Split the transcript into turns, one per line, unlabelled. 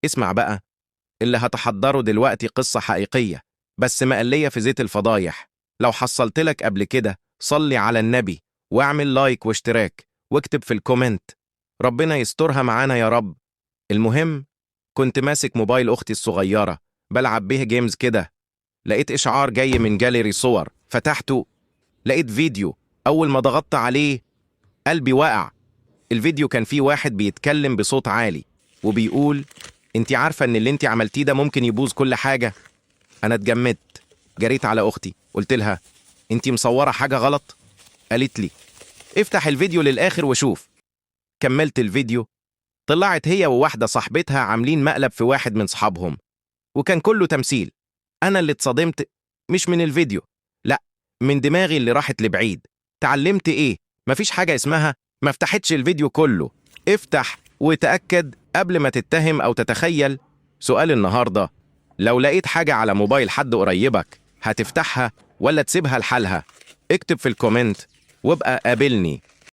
اسمع بقى، اللي هتحضره دلوقتي قصة حقيقية بس مقلية في زيت الفضايح. لو حصلتلك قبل كده صلي على النبي واعمل لايك واشتراك واكتب في الكومنت. ربنا يسترها معانا يا رب. المهم، كنت ماسك موبايل أختي الصغيرة بلعب به جيمز كده، لقيت إشعار جاي من جاليري صور. فتحته، لقيت فيديو. أول ما ضغطت عليه قلبي وقع. الفيديو كان فيه واحد بيتكلم بصوت عالي وبيقول: انتي عارفة ان اللي انتي عملتيه ده ممكن يبوظ كل حاجة؟ انا اتجمدت، جريت على اختي قلت لها: انتي مصورة حاجة غلط؟ قالت لي: افتح الفيديو للآخر وشوف. كملت الفيديو، طلعت هي وواحدة صاحبتها عاملين مقلب في واحد من صحابهم، وكان كله تمثيل. انا اللي اتصدمت، مش من الفيديو، لا، من دماغي اللي راحت لبعيد. تعلمت ايه؟ مفيش حاجة اسمها ما افتحتش الفيديو كله. افتح وتأكد قبل ما تتهم أو تتخيل. سؤال النهاردة: لو لقيت حاجة على موبايل حد قريبك، هتفتحها ولا تسيبها لحالها؟ اكتب في الكومنت وابقى قابلني.